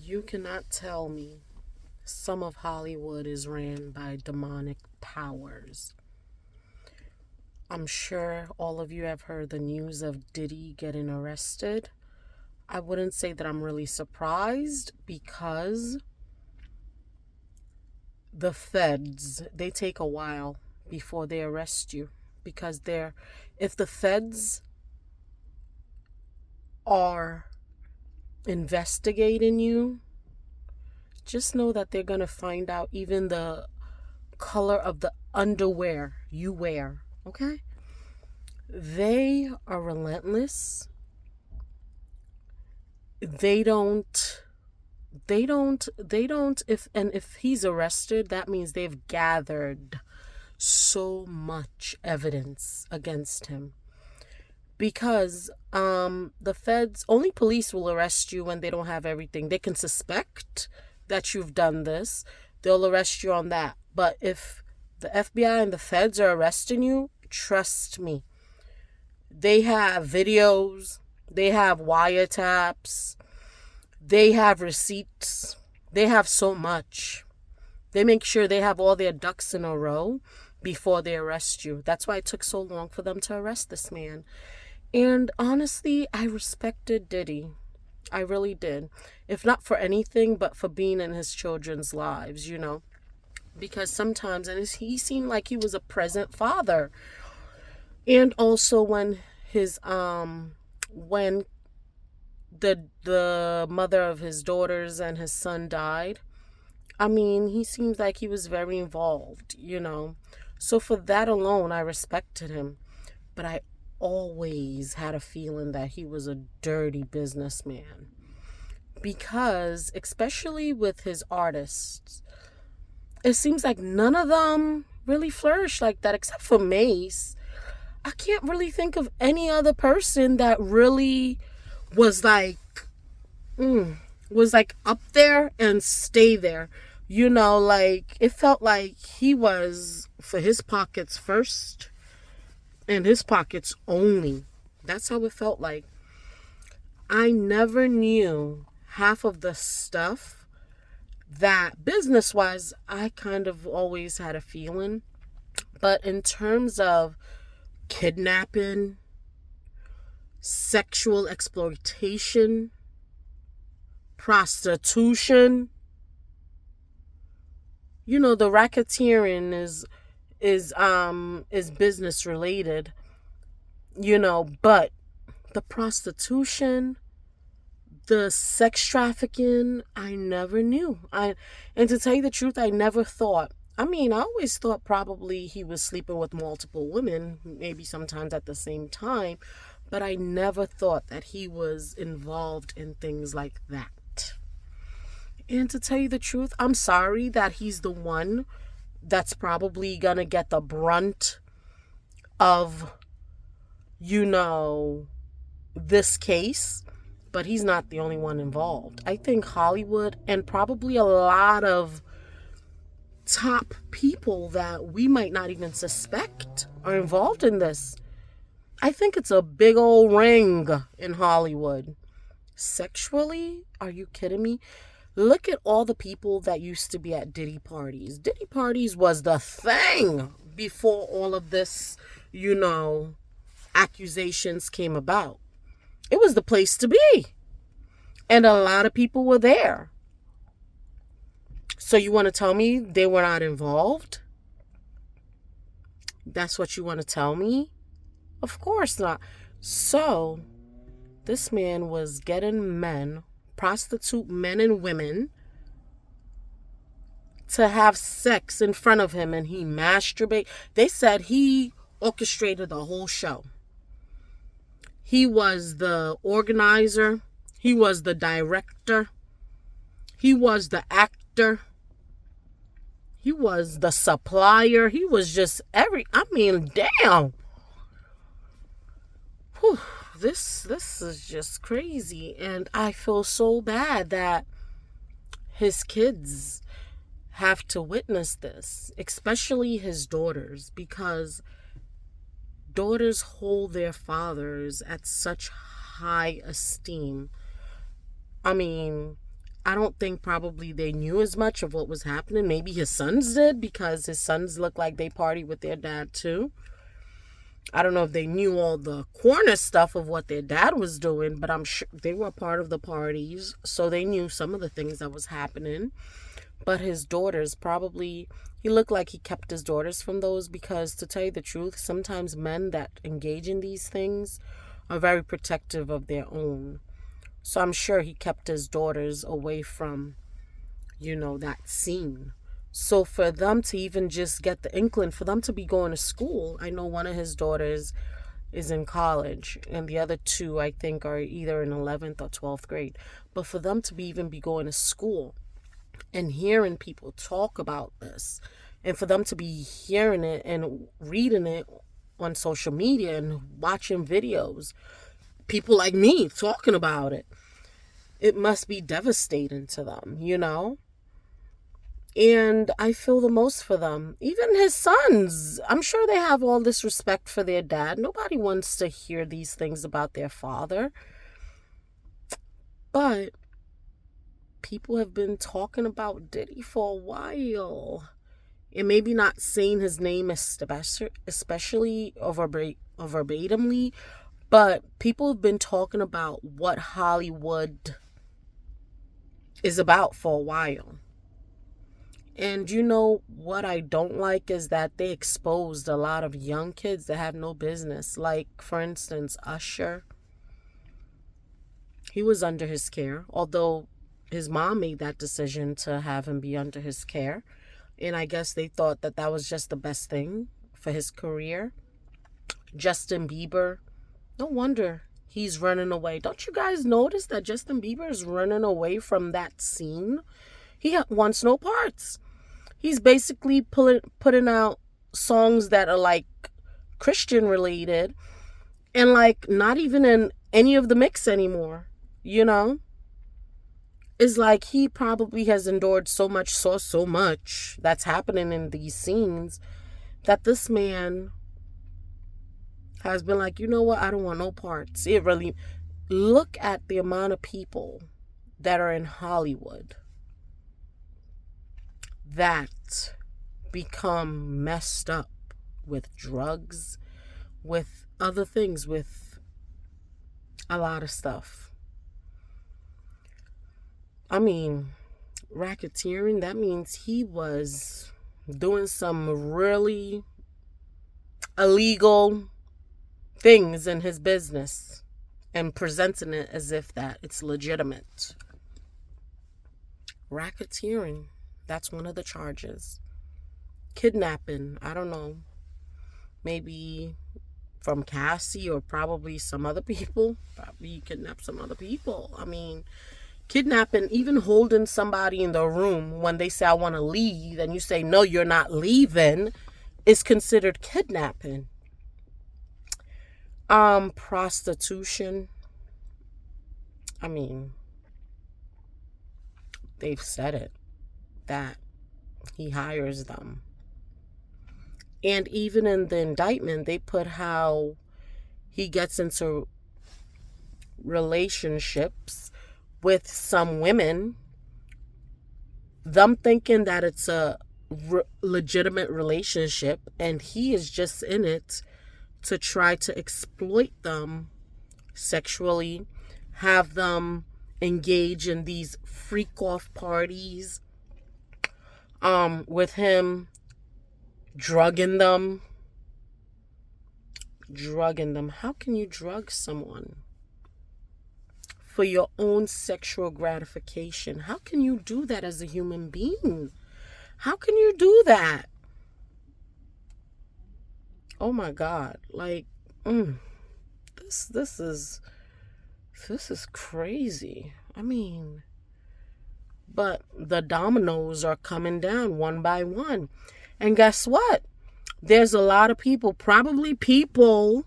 You cannot tell me some of Hollywood is ran by demonic powers. I'm sure all of you have heard the news of Diddy getting arrested. I wouldn't say that I'm really surprised because the feds, they take a while before they arrest you because if the feds are investigating you, just know that they're going to find out even the color of the underwear you wear, okay? They are relentless. If he's arrested, that means they've gathered so much evidence against him. Because the feds, only police will arrest you when they don't have everything. They can suspect that you've done this. They'll arrest you on that. But if the FBI and the feds are arresting you, trust me, they have videos, they have wiretaps, they have receipts, they have so much. They make sure they have all their ducks in a row before they arrest you. That's why it took so long for them to arrest this man. And honestly, I respected Diddy. I really did. If not for anything, but for being in his children's lives, Because sometimes, and he seemed like he was a present father. And also when when the mother of his daughters and his son died, I mean, he seems like he was very involved, So for that alone, I respected him. But I always had a feeling that he was a dirty businessman. Because, especially with his artists, it seems like none of them really flourish like that, except for Mace. I can't really think of any other person that really was like up there and stay there. It felt like he was for his pockets first and his pockets only. That's how it felt like. I never knew half of the stuff that business-wise I kind of always had a feeling. But in terms of kidnapping, sexual exploitation, prostitution, the racketeering is business related, but the prostitution, the sex trafficking, I never knew. And to tell you the truth, I never thought. I always thought probably he was sleeping with multiple women, maybe sometimes at the same time, but I never thought that he was involved in things like that. And to tell you the truth, I'm sorry that he's the one that's probably gonna get the brunt of, this case, but he's not the only one involved. I think Hollywood and probably a lot of top people that we might not even suspect are involved in this. I think it's a big old ring in Hollywood. Sexually? Are you kidding me? Look at all the people that used to be at Diddy parties. Diddy parties was the thing before all of this, accusations came about. It was the place to be. And a lot of people were there. So you want to tell me they were not involved? That's what you want to tell me? Of course not. So this man was getting men, prostitute men and women, to have sex in front of him, and he masturbated. They said he orchestrated the whole show. He was the organizer. He was the director. He was the actor. He was the supplier. He was just damn. Whew, this is just crazy. And I feel so bad that his kids have to witness this, especially his daughters, because daughters hold their fathers at such high esteem. I don't think probably they knew as much of what was happening. Maybe his sons did, because his sons look like they party with their dad too. I don't know if they knew all the corner stuff of what their dad was doing, but I'm sure they were part of the parties, so they knew some of the things that was happening. But his daughters probably, he looked like he kept his daughters from those, because to tell you the truth, sometimes men that engage in these things are very protective of their own. So I'm sure he kept his daughters away from, that scene. So for them to even just get the inkling, for them to be going to school, I know one of his daughters is in college, and the other two, I think, are either in 11th or 12th grade. But for them to even be going to school and hearing people talk about this, and for them to be hearing it and reading it on social media and watching videos, people like me talking about it, it must be devastating to them, And I feel the most for them. Even his sons, I'm sure they have all this respect for their dad. Nobody wants to hear these things about their father. But people have been talking about Diddy for a while. And maybe not saying his name especially or verbatimly, but people have been talking about what Hollywood is about for a while. And what I don't like is that they exposed a lot of young kids that have no business. Like, for instance, Usher. He was under his care, although his mom made that decision to have him be under his care. And I guess they thought that that was just the best thing for his career. Justin Bieber, no wonder he's running away. Don't you guys notice that Justin Bieber is running away from that scene? He wants no parts. He's basically putting out songs that are like Christian related and like not even in any of the mix anymore, It's like he probably has endured so much that's happening in these scenes, that this man has been like, you know what, I don't want no parts. It really, look at the amount of people that are in Hollywood that become messed up with drugs, with other things, with a lot of stuff. I mean, racketeering, that means he was doing some really illegal things in his business and presenting it as if that it's legitimate. Racketeering, that's one of the charges. Kidnapping, I don't know, maybe from Cassie or probably some other people. Probably he kidnapped some other people. I mean, kidnapping, even holding somebody in the room when they say, I want to leave, and you say, no, you're not leaving, is considered kidnapping. Prostitution. I mean, they've said it, that he hires them. And even in the indictment, they put how he gets into relationships with some women, them thinking that it's a legitimate relationship, and he is just in it to try to exploit them sexually, have them engage in these freak-off parties, with him drugging them. How can you drug someone for your own sexual gratification? How can you do that as a human being? How can you do that? Oh my God. Like, this is crazy. I mean, but the dominoes are coming down one by one. And guess what? There's a lot of people, probably people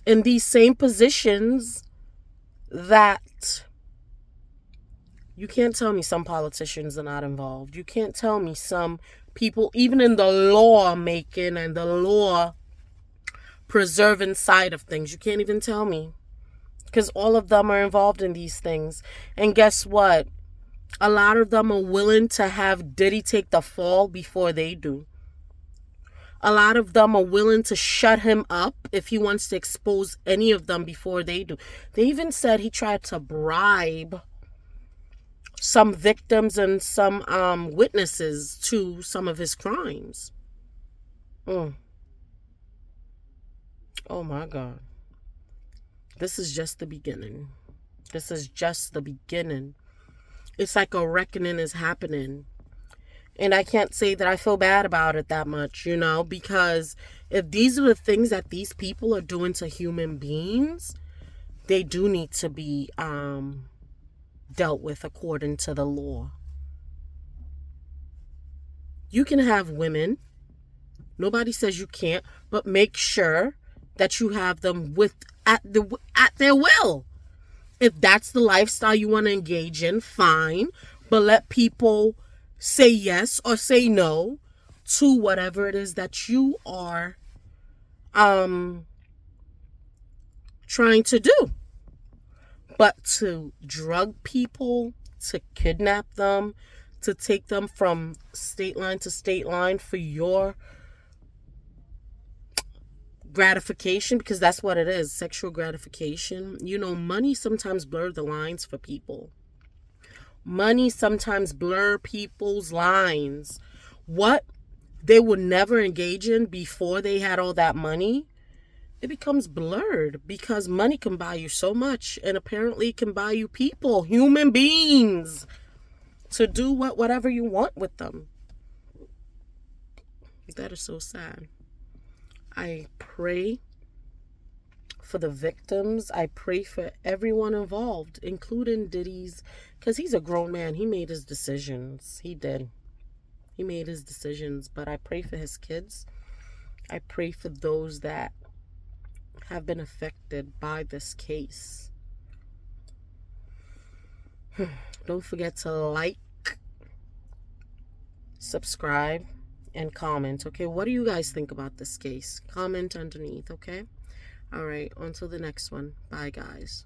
in these same positions, that you can't tell me some politicians are not involved. You can't tell me some people, even in the law making and the law preserving side of things, you can't even tell me, because all of them are involved in these things. And guess what? A lot of them are willing to have Diddy take the fall before they do. A lot of them are willing to shut him up if he wants to expose any of them before they do. They even said he tried to bribe some victims and some witnesses to some of his crimes. Mm. Oh my God. This is just the beginning. This is just the beginning. It's like a reckoning is happening. And I can't say that I feel bad about it that much, because if these are the things that these people are doing to human beings, they do need to be dealt with according to the law. You can have women. Nobody says you can't, but make sure that you have them at their will. If that's the lifestyle you want to engage in, fine. But let people say yes or say no to whatever it is that you are trying to do. But to drug people, to kidnap them, to take them from state line to state line for your gratification, because that's what it is, sexual gratification. Money sometimes blur the lines for people. Money sometimes blur people's lines. What they would never engage in before they had all that money, it becomes blurred because money can buy you so much, and apparently it can buy you people, human beings, to do whatever you want with them. That is so sad. I pray for the victims. I pray for everyone involved, including Diddy's, because he's a grown man. He made his decisions. He did. He made his decisions. But I pray for his kids. I pray for those that have been affected by this case. Don't forget to like, subscribe, and comment. Okay, what do you guys think about this case? Comment underneath. Okay. All right, on to the next one. Bye, guys.